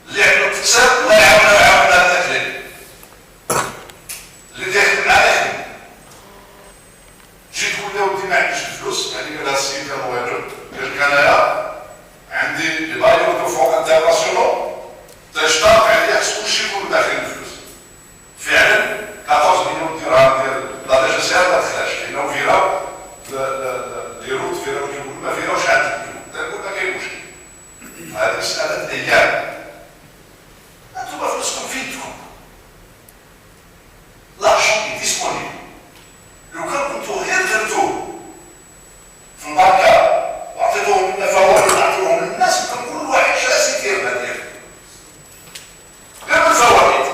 اللي عنده اقتصاد الله يعاوننا ويعاون هذا الكلام اللي داخل معاه يخدم. تجي تقول له ودي ما عنديش الفلوس، هذيك هذا السيد المهاجر قال لك انايا عندي لي بايور دو فون انترناسيونال تشتاق عليها خص كلشي يكون داخل الفلوس. فعلا 14 مليون درهم ديال لا دي جي سي ار ما دخلاش لانه فيرا لي روت فيرا كيقولوا ما فيراوش عند الدول، تنقول ما كاين مشكل. هذه مساله ايام. انتم فلوسكم في يدكم، لارجون ديسپونيبل. لو كان كنتو غير درتوه في البنكه وعطيتوهم لنا فوائد وعطيوهم للناس، كان كل واحد جالس يدير ما دير غير بالفوائد.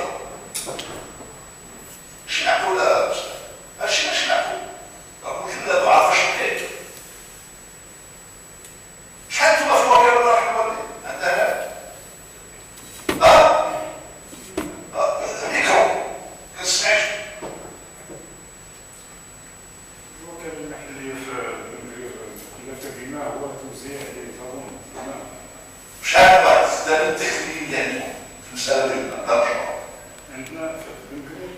شنعكو لا ماشي ما شنعكو، راكم لا ضعاف شحال شحال نتوما في الوكاله الله يرحم والديك عندها ميكرو كنسمعش. الوكاله المحليه في بناء هو توزيع ديال الفرن. شحال واحد الزدان الداخلي اللي عندكم في المساله ديال الدار؟ عندنا في بنكري